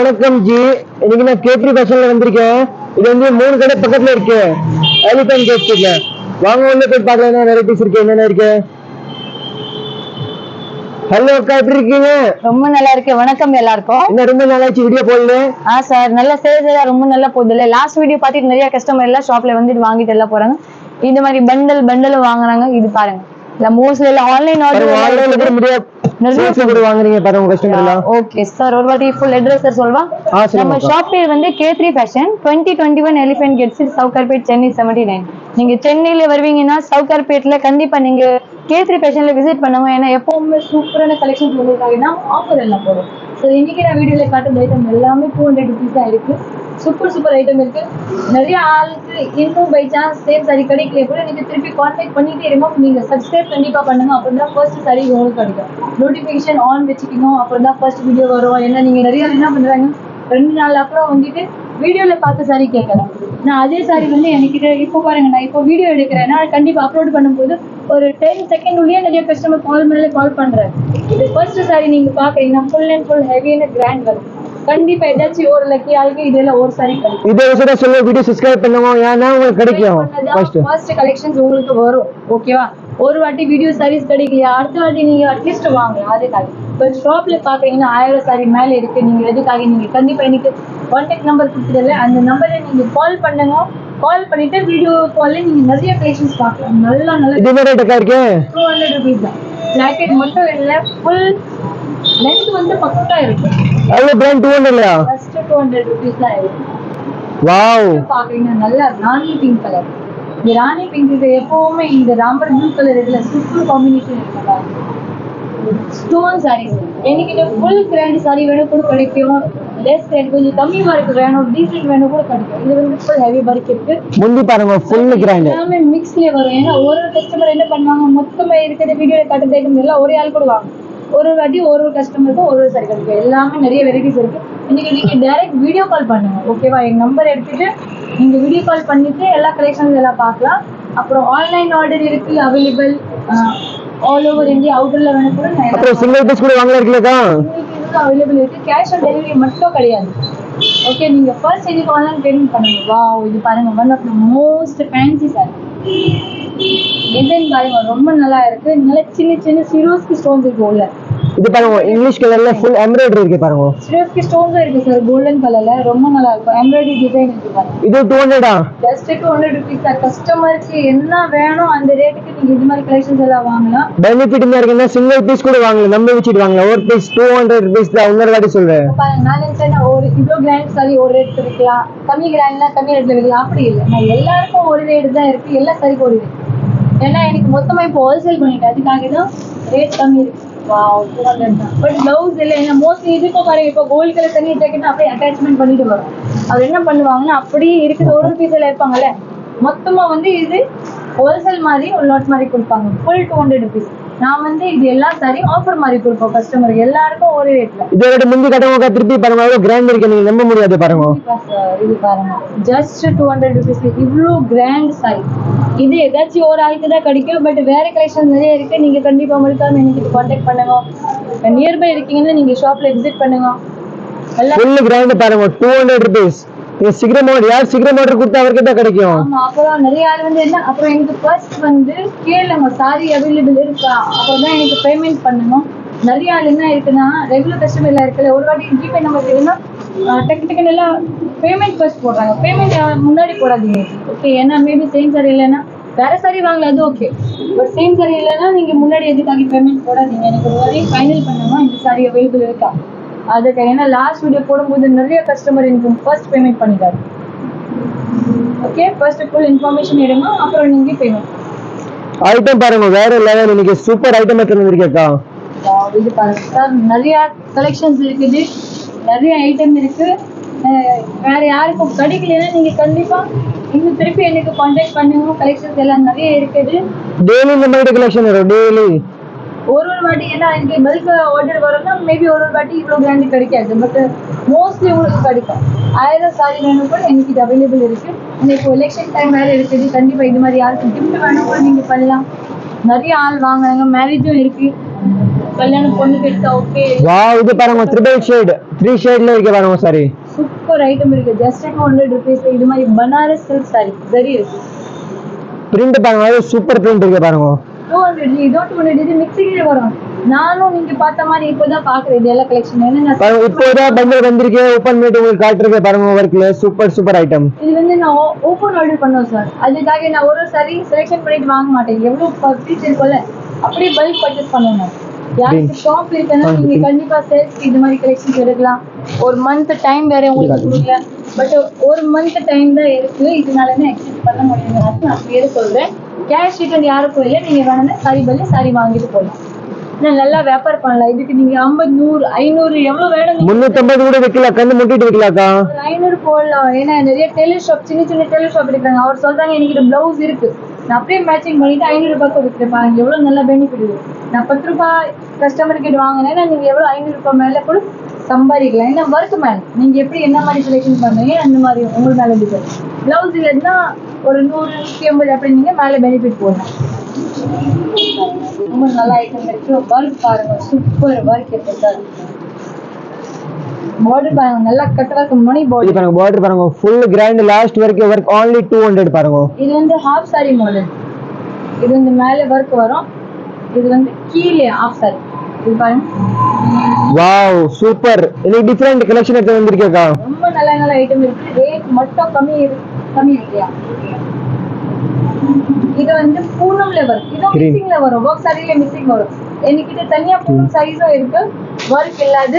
வணக்கம் ஜி. இன்னைக்கு நான் கேட்ரி ஃபேஷன்ல வந்திருக்கேன். இது வந்து 3 கடை பக்கத்துல இருக்கு. எலிபென்ட் கேட்ல வாங்க, உள்ள போய் பார்க்கலாம் என்ன வெரைட்டிஸ் இருக்கு, என்னென்ன இருக்கு. ஹலோ அக்கா, எப்படி இருக்கீங்க? ரொம்ப நல்லா இருக்கு. வணக்கம் எல்லாருக்கும். என்ன ரொம்ப நாளாச்சு வீடியோ போடல? சார் நல்ல சேல்ஸ் எல்லாம் ரொம்ப நல்லா போகுது இல்ல. லாஸ்ட் வீடியோ பார்த்துட்டு நிறைய கஸ்டமர் எல்லாம் ஷாப்ல வந்துட்டு வாங்கிட்டு எல்லாம் போறாங்க. இந்த மாதிரி பண்டல் வாங்குறாங்க. இது பாருங்க, இல்ல மோஸ்ட்லி எல்லாம் ஆன்லைன் ஆர்டர் முடியாது. வாங்குறீங்க பாருங்க கஸ்டமர் எல்லாம். ஓகே சார், ஒரு வாட்டி ஃபுல் அட்ரஸ் சார் சொல்வா. நம்ம ஷாப் பேர் வந்து K3 fashion, 2021 elephant gates, Sowcarpet, Chennai 79. நீங்க சென்னையில வருவீங்கன்னா சவுகார்பேட்ல கண்டிப்பா நீங்க K3 ஃபேஷன்ல விசிட் பண்ணுங்க. ஏன்னா எப்பவுமே சூப்பரான கலெக்ஷன்ஸ் வந்துருக்காங்கன்னா ஆஃபர் எல்லாம் போடும். ஸோ இன்னைக்கு நான் வீடியோல காட்டுற ஐட்டம் எல்லாமே 200 rupees தான் இருக்கு. சூப்பர் ஐட்டம் இருக்கு. நிறைய ஆளுக்கு இன்னும் பை சான்ஸ் சேம் சாரி கிடைக்கல கூட நீங்க திருப்பி கான்டாக்ட் பண்ணிட்டே இருங்க. நீங்க சப்ஸ்கிரைப் கண்டிப்பா பண்ணுங்க. அப்புறம் தான் ஃபர்ஸ்ட் சாரி உங்களுக்கு கிடைக்கும். நோட்டிபிகேஷன் ஆன் வச்சுக்கணும். அப்புறம் தான் ஃபர்ஸ்ட் வீடியோ வரும். ஏன்னா நீங்க நிறைய என்ன பண்றாங்க, 2 நாள் அப்புறம் வந்துட்டு வீடியோல பார்த்து சாரி கேட்கலாம். நான் அதே சாரி வந்து எனக்கு இப்போ பாருங்க, நான் இப்போ வீடியோ எடுக்கிறேன்னா கண்டிப்பா அப்லோட் பண்ணும்போது ஒரு 10 செகண்ட் உள்ளே நிறைய கஸ்டமர் கால் பண்றேன். இது ஃபர்ஸ்ட் சாரி நீங்க பாக்குறீங்கன்னா ஃபுல் அண்ட் ஃபுல் ஹெவியான கிராண்ட் வரும். கண்டிப்பா ஏதாச்சும் ஒரு லக்கி ஆளுக்கு இதுல ஒரு சாரி கிடைக்கும். இதே விஷயத்தை சொல்ல வீடியோ சப்ஸ்கிரைப் பண்ணுங்க, ஏன்னா உங்களுக்கு கிடைக்கும். ஃபர்ஸ்ட் கலெக்ஷன்ஸ் உங்களுக்கு வரும். ஓகேவா? ஒரு வாட்டி வீடியோ சாரீஸ் கிடைக்கலையா, அடுத்த வாட்டி நீங்க அட்லீஸ்ட் வாங்கலாம். அதுக்காக இப்போ ஷாப்ல பாக்குறீங்கன்னா 1000 சாரி மேல இருக்கு. நீங்க எதுக்காக நீங்க கண்டிப்பா எனக்கு கான்டாக்ட் நம்பர் கொடுத்துருல, அந்த நம்பரை நீங்க கால் பண்ணுங்க. கால் பண்ணிட்டு வீடியோ கால்ல நீங்க நிறைய கலெக்ஷன்ஸ் பார்க்கலாம். நல்ல இது மாதிரி டக்கா இருக்கு. 200 rupees தான். ஜாக்கெட் மட்டும் இல்ல, ஃபுல் லென்த் வந்து பக்கா இருக்கு. அது பிராண்ட் 200 இல்லையா? ஜஸ்ட் 200 rupees தான் இருக்கு. வாவ், பாக்குறீங்க நல்ல ராணி பிங்க் கலர். இந்த ராணி பிங்க்கு எப்பவுமே இந்த ராம்பர் ப்ளூ கலர் இதுல சூப்பர் காம்பினேஷன் இருக்கு. ஸ்டோன் சாரீஸ் எனக்கு ஃபுல் கிராண்ட் சாரி வேணும் கூட கிடைக்கும். லெஸ் ரேட் கொஞ்சம் கம்மி மார்க் வேணும், டீசென்ட் வேணும் கூட கிடைக்கும். இது வந்து ஃபுல் ஹெவி மார்க் இருக்கு. முந்தி பாருங்க ஃபுல் கிராண்ட். எல்லாமே மிக்ஸ்ல வரும். ஏன்னா ஒரு கஸ்டமர் என்ன பண்ணுவாங்க, மொத்தமா இருக்கிற வீடியோல காட்டுற ஐட்டம் எல்லாம் ஒரே ஆள் கூட வாங்க. ஒரு வாட்டி ஒரு கஸ்டமருக்கும் ஒரு சாரி கிடைக்கும். எல்லாமே நிறைய வெரைட்டிஸ் இருக்கு. இன்னைக்கு நீங்க டைரக்ட் வீடியோ கால் பண்ணுங்க. ஓகேவா? எங்க நம்பர் எடுத்துட்டு நீங்க வீடியோ கால் பண்ணிட்டு எல்லா கலெக்ஷன்ஸ் எல்லாம் பார்க்கலாம். அப்புறம் ஆன்லைன் ஆர்டர் இருக்கு அவைலபிள் ஆல் ஓவர் இந்தியா. அவுட்டர்ல வேணும் கூட அப்புறம் சிங்கிள் பீஸ் கூட வாங்கலாம் இருக்கலக்கா. அவைலபிள் இருக்கு. கேஷ் ஆன் டெலிவரி மட்டும் கிடையாது. ஓகே, நீங்க ஃபர்ஸ்ட் இதுக்கு ஆன்லைன் பேமெண்ட் பண்ணுங்க. வாவ், இது பாருங்க one of the most fancy sari. Design பாருங்க ரொம்ப நல்லா இருக்கு. நல்ல சின்ன சிரோஸ்கி ஸ்டோன்ஸ் இருக்கு உள்ள. இது பாருங்க இங்கிலீஷ் கலர்ல ஃபுல் எம்ப்ராய்டரி இருக்கு பாருங்க. சிரோஸ்கி ஸ்டோன்ஸ் இருக்கு சார், கோல்டன் கலர்ல ரொம்ப நல்லா இருக்கு. எம்ப்ராய்டரி டிசைன் இருக்கு பாருங்க. இது 200 ஜஸ்ட் 200 rupees தான். கஸ்டமருக்கு என்ன வேணும் அந்த ரேட்டுக்கு நீங்க இது மாதிரி கலெக்ஷன்ஸ் எல்லாம் வாங்கலாம். பெனிஃபிட் என்ன இருக்குன்னா சிங்கிள் பீஸ் கூட வாங்கலாம், நம்ம வச்சிட்டு வாங்கலாம். ஒரு பீஸ் 200 rupees தான். இன்னொரு வாட்டி சொல்றேன் பாருங்க, நான் நினைச்சேன் ஒரு இவ்வளோ கிராண்ட் சாரி ஒரு ரேட் விற்கலாம், கம்மி கிராண்ட்னா கம்மி ரேட்ல விற்கலாம். அப்படி இல்லை, நான் எல்லாருக்கும் ஒரு ரேட் தான் இருக்கு. எல்லா சாரிக்கும் ஒரு ரேட். ஏன்னா எனக்கு மொத்தமா இப்போ ஹோல்சேல் பண்ணிட்டேன், அதுக்காக தான் ரேட் கம்மி இருக்கு. வாவ், 200 தான். பட் பிளவுஸ் இல்லை. ஏன்னா மோஸ்ட்லி இதுக்கு பாருங்க, இப்போ கோல்டு கலர் தனி ஜாக்கெட் அப்படியே அட்டாச்மெண்ட் பண்ணிட்டு வரும். அவர் என்ன பண்ணுவாங்கன்னா அப்படியே இருக்குது ஒரு பீஸ் எல்லாம் இருப்பாங்கல்ல, மொத்தமா வந்து இது ஹோல்சேல் மாதிரி ஒரு லாட் மாதிரி கொடுப்பாங்க. Full 200 rupees. நான் வந்து இது எல்லா சாரியும் ஆஃபர் மாதிரி கொடுப்போம் கஸ்டமருக்கு, எல்லாருக்கும் ஒரு ரேட்ல. இதோட முந்தி கட்டவங்க திருப்பி பாருங்க, அவ்வளவு கிராண்ட் இருக்கு, நீங்க நம்ப முடியாது பாருங்க. இது பாருங்க ஜஸ்ட் 200 rupees. இவ்வளோ கிராண்ட் சாரி இது ஏதாச்சும் ஒரு ஆளுக்கு தான் கிடைக்கும். பட் வேற கலெக்ஷன் நிறைய இருக்கு. நீங்க கண்டிப்பா மறக்காம எனக்கு கான்டாக்ட் பண்ணுங்க. நியர்பை இருக்கீங்கன்னா நீங்க ஷாப்ல விசிட் பண்ணுங்க. ஃபுல் கிராண்ட் பாருங்க 200 rupees. நீங்க சீக்கிரம் யார் சீக்கிரம் ஆர்டர் கொடுத்தா அவருக்கு தான் கிடைக்கும். ஆமா, அப்புறம் நிறைய ஆள் வந்து என்ன, அப்புறம் எனக்கு ஃபர்ஸ்ட் வந்து கேளுங்க சாரி அவைலபிள் இருக்கா, அப்புறம் தான் எனக்கு பேமெண்ட் பண்ணணும். நிறைய ஆள் என்ன இருக்குன்னா ரெகுலர் கஸ்டமர் எல்லாம் இருக்குல்ல, ஒரு வாட்டி ஜிபே நம்பர் இருக்குன்னா டக்குன்னு எல்லாம் பேமெண்ட் ஃபர்ஸ்ட் போடுறாங்க. பேமெண்ட் முன்னாடி போடாதீங்க. ஓகே, ஏன்னா மேபி சேம் சாரி இல்லைன்னா வேற சாரி வாங்கல, அது ஓகே. பட் சேம் சாரி இல்லைன்னா நீங்க முன்னாடி எதுக்காக பேமெண்ட் போடாதீங்க. எனக்கு ஒரு வாட்டி ஃபைனல் பண்ணுங்க இந்த சாரி அவைலபிள் இருக்கா அதுக்கு. ஏன்னா லாஸ்ட் வீடியோ போடும்போது நிறைய கஸ்டமர் எனக்கு ஃபர்ஸ்ட் பேமெண்ட் பண்ணிட்டாரு. ஓகே, ஃபர்ஸ்ட் ஃபுல் இன்ஃபர்மேஷன் எடுங்க, அப்புறம் நீங்க பேமெண்ட். ஐட்டம் பாருங்க வேற லெவல். இன்னைக்கு சூப்பர் ஐட்டம் எடுத்துருக்கேக்கா. இது பாருங்க சார், நிறைய கலெக்ஷன்ஸ் இருக்குது, நிறைய ஐட்டம் இருக்கு. வேற யாருக்கும் கிடைக்கலன்னா நீங்க கண்டிப்பா இன்னும் திருப்பி எனக்கு கான்டாக்ட் பண்ணுங்க. கலெக்ஷன்ஸ் எல்லாம் நிறைய இருக்குது. டெய்லி இந்த மாதிரி கலெக்ஷன் வரும். டெய்லி ஒரு வாட்டி ஏன்னா எனக்கு பல்க் ஆர்டர் வரும்னா மேபி ஒரு வாட்டி இவ்வளோ கிராண்ட் கிடைக்காது. பட் மோஸ்ட்லி உங்களுக்கு கிடைக்கும். 1000 சாரி வேணும் கூட எனக்கு இது அவைலபிள் இருக்கு. இப்போ எலெக்ஷன் டைம் வேற இருக்குது. கண்டிப்பா இது மாதிரி யாருக்கு கிஃப்ட் வேணும் கூட நீங்க பண்ணலாம். நிறைய ஆள் வாங்குறாங்க, மேரேஜும் இருக்கு. கல்யாண பொண்ணுக்கு எடுத்தா ஓகே. வாவ், இது பாருங்க ட்ரிபிள் ஷேட் 3 ஷேட்ல இருக்கு பாருங்க சாரி. சூப்பர் ஐட்டம் இருக்கு. ஜஸ்ட் 200 rupees இது மாதிரி பனாரஸ் சில்க் சாரி சரி இருக்கு. பிரிண்ட் பாருங்க, சூப்பர் பிரிண்ட் இருக்கு பாருங்க. 200 இதோ 200 இது மிக்சிங்ல வரும். நானும் நீங்க பார்த்த மாதிரி இப்போதான் பாக்குறேன் இது எல்லா கலெக்ஷன். என்ன பாருங்க இப்போதான் பண்டல் வந்திருக்கு, ஓபன் பண்ணிட்டு உங்களுக்கு காட்டுறேன் பாருங்க. ஒர்க்ல சூப்பர் ஐட்டம். இது வந்து நான் ஓபன் ஆர்டர் பண்ணுவேன் சார். அதுக்காக நான் ஒரு சாரி செலக்ஷன் பண்ணிட்டு வாங்க மாட்டேன். எவ்வளவு பீஸ் இருக்கும்ல அப்படியே பல்க் பர்ச்சேஸ் பண்ணுவேன். யாருக்கு ஷாப் இருக்குன்னா நீங்க கண்டிப்பா சேல்ஸ் இது மாதிரி கலெக்ஷன்ஸ் எடுக்கலாம். ஒரு மந்த் டைம் வேற உங்களுக்கு கொடுக்கல. பட் ஒரு மந்த் டைம் தான் இருக்கு. இதனால தான் எக்ஸ்சேஞ்ச் பண்ண முடியும். நான் அப்படியே சொல்றேன். கேஷ் ரிட்டர்ன் யாருக்கும் இல்லை. நீங்க வேணும்னா சாரி பல்ல சாரி வாங்கிட்டு போகலாம். நல்லா வியாபாரம் பண்ணலாம். இதுக்கு நீங்க 50 100 500 எவ்வளவு வேணும் 350 கூட வைக்கலாம். கண்ணு முட்டிட்டு வைக்கலாக்கா. 500 போடலாம். ஏன்னா நிறைய டெய்லர் ஷாப் சின்ன டெய்லர் ஷாப் இருக்காங்க. அவர் சொல்றாங்க எனக்கு இது பிளவுஸ் இருக்கு, நான் அப்படியே மேட்சிங் பண்ணிட்டு 500 ரூபாய்க்கு விற்கிறேன். பாருங்க எவ்வளவு நல்ல பெனிஃபிட் இது. நான் 10 ரூபாய் கஸ்டமர் கிட்ட வாங்கினேன்னா நீங்க எவ்வளவு 500 ரூபாய் மேல கூட சம்பாதிக்கலாம். ஏன்னா ஒர்க் மேல நீங்க எப்படி என்ன மாதிரி செலக்ஷன் பண்றீங்க அந்த மாதிரி உங்களுக்கு மேல டிபெண்ட். பிளவுஸ் இல்லைன்னா ஒரு 100 150 அப்படி நீங்க மேல பெனிஃபிட் போடலாம். ரொம்ப நல்ல ஐட்டம் இருக்கு. ஒர்க் பாருங்க சூப்பர் ஒர்க் இருக்கு சார். border பாருங்க நல்லா கட்டவர்க் மணி border. இது பாருங்க border பாருங்க full grand last வரைக்கும் work only 200 பாருங்க. இது வந்து half saree மாடல். இது வந்து மேலே work வரும். இது வந்து கீழே half saree. இது பாருங்க. Wow super. இது டிஃபரண்ட் கலெக்ஷன் எடுத்து வந்திருக்கேக்கா. ரொம்ப நல்ல ஐட்டம் இருக்கு. ரேட் மட்டும் கம்மி இருக்குயா. இது வந்து பூனம்ல வரும். இது மிக்சிங்ல வரும். work saree ல மிக்சிங் வரும். என்கிட்ட தனியா பூனம் சைஸும் இருக்கு. work இல்லாத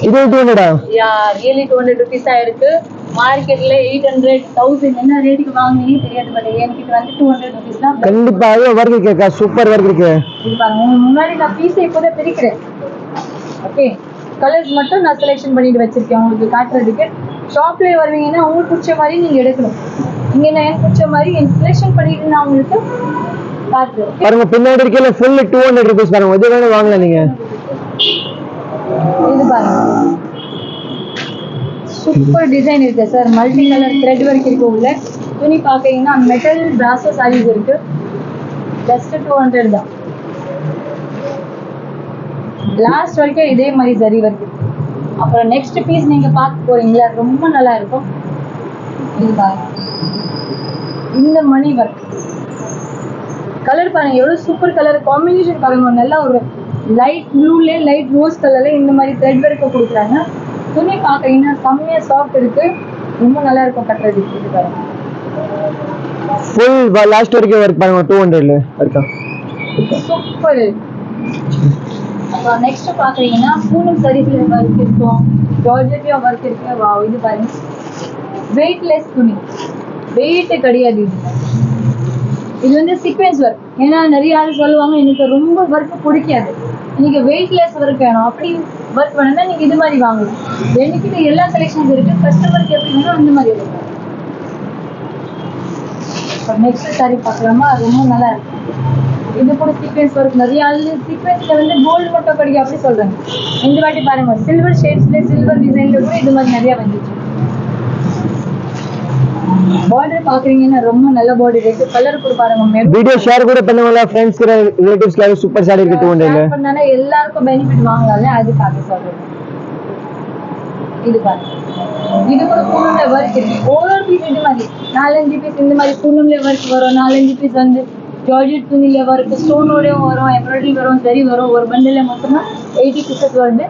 இது 200 யா ரியலி 200 rupees ஆ இருக்கு. மார்க்கெட்ல 800 1000 என்ன ரேட்டுக்கு வாங்குனீங்க தெரியாது. பட் எனக்கு இது வந்து 200 rupees தான். கண்டிப்பா அது வர்க் இருக்கேக்கா. சூப்பர் வர்க் இருக்கு. இது பாருங்க உங்களுக்கு முன்னாடி நான் பீஸ் இப்போதே பிரிக்கிறேன். ஓகே கலர்ஸ் மட்டும் நான் செலக்ஷன் பண்ணிட்டு வச்சிருக்கேன் உங்களுக்கு காட்டுறதுக்கு. ஷாப்ல வருவீங்கன்னா உங்களுக்கு பிடிச்ச மாதிரி நீங்க எடுக்கணும். இங்க நான் எனக்கு பிடிச்ச மாதிரி செலக்ஷன் பண்ணிட்டு நான் உங்களுக்கு காட்டுறேன். பாருங்க பின்னாடி இருக்கல ஃபுல் 200 rupees பாருங்க. இது வேணும் வாங்கலாம் நீங்க. இது பாருங்க சூப்பர் டிசைன் இருக்கு sir. Multi colour thread work இருக்கு. உள்ள துணி பாக்கீங்கன்னா மெட்டல் பிராசோ சாரீஸ் இருக்கு. ஜஸ்ட் 200 தான். லாஸ்ட் வரைக்கும் இதே மாதிரி சரி வருது. அப்புறம் நெக்ஸ்ட் பீஸ் நீங்க பார்க்க போறீங்களா ரொம்ப நல்லா இருக்கும். இது பாருங்க இந்த மணி ஒர்க் கலர் பாருங்க எவ்வளவு சூப்பர் கலர் காம்பினேஷன் பாருங்க. நல்லா ஒரு லைட் ப்ளூல லைட் ரோஸ் கலர்ல இந்த மாதிரி த்ரெட் ஒர்க் கொடுக்குறாங்க. துணி பாக்கீங்கன்னா செம்மையா சாஃப்ட் இருக்கு. ரொம்ப நல்லா இருக்கும் கட்டுறதுக்கு. இது பாருங்க ஃபுல் லாஸ்ட் வரைக்கும் வர்க் பாருங்க 200ல இருக்கா. சூப்பர். அப்புறம் நெக்ஸ்ட் பாக்குறீங்கன்னா பூனம் சாரீஸ்ல ஒர்க் இருக்கும். ஜார்ஜெட்லயும் ஒர்க் இருக்கு. வாவ் இது பாருங்க வெயிட்லெஸ் துணி. வெயிட் கிடையாது. இது வந்து சீக்வென்ஸ் ஒர்க். ஏன்னா நிறைய ஆள் சொல்லுவாங்க எனக்கு ரொம்ப ஒர்க் பிடிக்காது, நீங்க வெயிட்லெஸ் ஒர்க் வேணும் அப்படி ஒர்க் வேணும்னா நீங்க இது மாதிரி வாங்கலாம். என்கிட்ட எல்லா கலெக்ஷன்ஸ் இருக்கு. கஸ்டமருக்கு எப்படி வேணும் அந்த மாதிரி இருக்கு. நெக்ஸ்ட் சாரி பார்க்கலாமா. ரொம்ப நல்லா இருக்கு. இது கூட சீக்வென்ஸ் ஒர்க். நிறைய ஆள் சீக்வென்ஸ்ல வந்து கோல்டு மட்டும் கிடைக்கும் அப்படி சொல்றாங்க. இந்த வாட்டி பாருங்க சில்வர் ஷேட்ஸ்ல சில்வர் டிசைன்ல கூட இது மாதிரி நிறைய வந்துச்சு. border பாக்குறீங்கன்னா ரொம்ப நல்ல border இருக்கு. கலர் கூட பாருங்க. வீடியோ ஷேர் கூட பண்ணுவாங்க फ्रेंड्स கூட ரிலேட்டிவ்ஸ் கூட. சூப்பர் சாரி இருக்கு 200ல. பண்ணானே எல்லாருக்கும் பெனிஃபிட் வாங்கலாம்ல அதுக்காக சொல்றேன். இது பாருங்க இது கூட பூனம்ல வர்க் இருக்கு. ஒரு பீஸ் இது மாதிரி 4-5 பீஸ் இந்த மாதிரி பூனம்ல வர்க் வரும். 4-5 பீஸ் வந்து ஜார்ஜெட் துணில வர்க் ஸ்டோனோடயும் வரும், எம்ப்ராய்டரி வரும், சரி வரும். ஒரு பண்டில மொத்தமா 80 பீசஸ் வருது.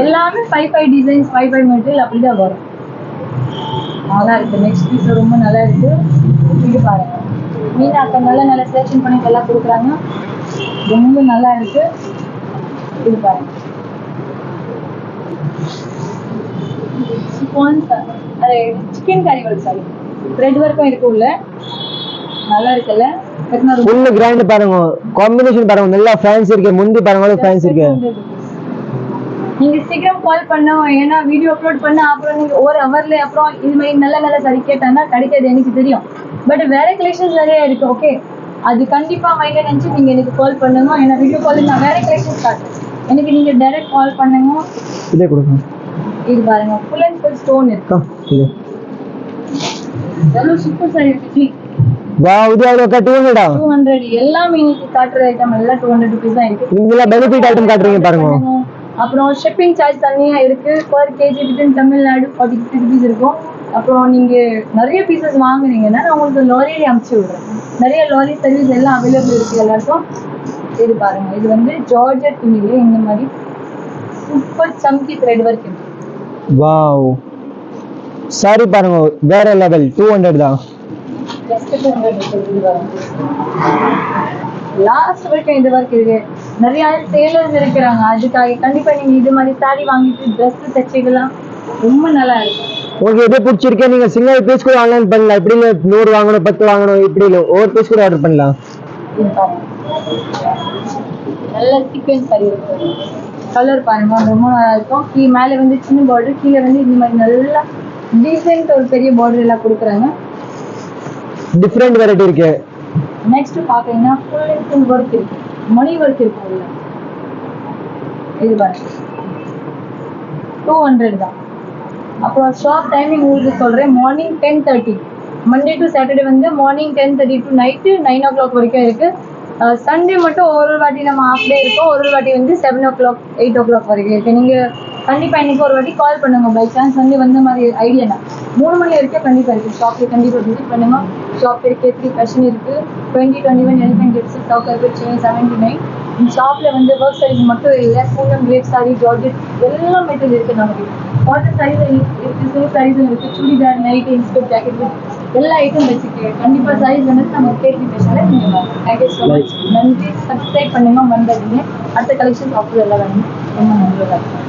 எல்லாமே 5 டிசைன்ஸ் 5 மெட்டீரியல் அப்படிதான் வரும். நல்லா இருக்கு. நெக்ஸ்ட் பீஸ் ரொம்ப நல்லா இருக்கு. இது பாருங்க மீனாக்க நல்ல செலக்ஷன் பண்ணி எல்லாம் கொடுக்குறாங்க. ரொம்ப நல்லா இருக்கு. இது பாருங்க சிக்கன் கறி ஒர்க் சாரி த்ரெட் ஒர்க்கும் இருக்கு. உள்ள நல்லா இருக்குல்ல. ஃபுல் கிராண்ட் பாருங்க. காம்பினேஷன் பாருங்க நல்லா ஃபேன்சி இருக்கு. முந்தி பாருங்க ஃபேன்சி இருக்கு. நீங்க சீக்கிரம் கால் பண்ணோம். ஏன்னா வீடியோ அப்லோட் பண்ண அப்புறம் நீங்க ஒரு ஹவர்ல அப்புறம் இது மாதிரி நல்ல சரி கேட்டாங்கன்னா கிடைக்காது எனக்கு தெரியும். பட் வேற கலெக்ஷன்ஸ் நிறைய இருக்கு. ஓகே அது கண்டிப்பா மைண்ட்ல நினைச்சு நீங்க எனக்கு கால் பண்ணுங்க. ஏன்னா வீடியோ கால் நான் வேற கலெக்ஷன்ஸ் காட்டுறேன். எனக்கு நீங்க டைரக்ட் கால் பண்ணுங்க. இதே கொடுங்க. இது பாருங்க ஃபுல் அண்ட் ஃபுல் ஸ்டோன் இருக்கு. இது எவ்வளவு சூப்பர் சாரி இருக்கு. வா இது எவ்வளோக்கா 200 200 எல்லாமே இன்னைக்கு காட்டுற ஐட்டம் எல்லாம் 200 rupees தான் இருக்கு. இதெல்லாம் பெனிஃபிட் ஐட்டம் காட்டுறீங்க பாருங்க. அப்புறம் ஷிப்பிங் சார்ஜ் தனியா இருக்கு. Per KG within Tamil Nadu 40 rupees இருக்கும். அப்புறம் நீங்க நிறைய பீசஸ் வாங்குனீங்கன்னா நான் உங்களுக்கு லாரியில அனுப்பிச்சு விடுறேன். நிறைய லாரி சர்வீஸ் எல்லாம் அவைலபிள் இருக்கு எல்லாருக்கும். இது பாருங்க, இது வந்து ஜார்ஜெட் துணியில இந்த மாதிரி சூப்பர் சம்கி த்ரெட் ஒர்க் இருக்கு. வாவ் சாரி பாருங்க, வேற லெவல் 200 தான். லாஸ்ட் வரைக்கும் இது ஒர்க் இருக்கு. நிறைய டெய்லர்ஸ் இருக்கிறாங்க, அதுக்காக கண்டிப்பா நீங்க இது மாதிரி சாரி வாங்கிட்டு ட்ரெஸ் தைச்சிக்கலாம். ரொம்ப நல்லா இருக்கும். உங்களுக்கு எது பிடிச்சிருக்கே நீங்க சிங்கிள் பீஸ் கூட ஆன்லைன் பண்ணலாம். இப்படி இல்லை 100 வாங்கணும் 10 வாங்கணும், இப்படி இல்லை ஒவ்வொரு பீஸ் கூட ஆர்டர் பண்ணலாம். நல்ல சீக்வென்ஸ் சாரி இருக்கு. கலர் பாருங்க ரொம்ப நல்லா இருக்கும். மேலே வந்து சின்ன பார்டர், கீழே வந்து இந்த மாதிரி நல்லா டீசென்ட் ஒரு பெரிய பார்டர் எல்லாம் கொடுக்குறாங்க. டிஃப்ரெண்ட் வெரைட்டி இருக்கு. நெக்ஸ்ட் பாத்தீங்கன்னா ஃபுல் அண்ட் ஃபுல் ஒர்க் இருக்கு, மணி ஒர்க் இருக்கு உள்ள. இது பாருங்க 200 தான். அப்புறம் ஷாப் டைமிங் உங்களுக்கு சொல்றேன். மார்னிங் 10:30 மண்டே டு சாட்டர்டே வந்து மார்னிங் 10:30 டு நைட்டு 9 o'clock வரைக்கும் இருக்கு. சண்டே மட்டும் ஒரு வாட்டி நம்ம ஹாஃப் டே இருக்கும், ஒரு வாட்டி வந்து 7 o'clock 8 o'clock வரைக்கும் இருக்கு. நீங்க கண்டிப்பா இன்னைக்கு ஒரு வாட்டி கால் பண்ணுங்க. பை சான்ஸ் சண்டே வந்த மாதிரி ஐடியா 3 மணி வரைக்கும் கண்டிப்பா இருக்கு. ஷாப்ல கண்டிப்பா விசிட் பண்ணுங்க. ஷாப் இருக்கு, K3 ஃபேஷன் இருக்கு, 2021 elephant gates Sowcarpet Chennai 79. இந்த ஷாப்ல வந்து ஒர்க் சாரீஸ் மட்டும் இல்லை, பூனம் கிரேப் சாரி, ஜார்ஜெட் எல்லா மெட்டீரியல் இருக்கு. நமக்கு காட்டன் சாரீஸ் இருக்கு, சில்க் சாரீஸும் இருக்கு, சுடிதார், நைட், இன்ஸ்கர்ட், ஜாக்கெட் எல்லா ஐட்டம் வச்சுருக்கு. கண்டிப்பா சாரீஸ் வந்து நம்ம K3 ஃபேஷன்ல நீங்க வாங்க. Thank you so much. நன்றி. சப்ஸ்கிரைப் பண்ணுங்க, மறந்துடாதீங்க. அடுத்த கலெக்ஷன் ஆஃபர் எல்லாம் வேணும். ரொம்ப நன்றி.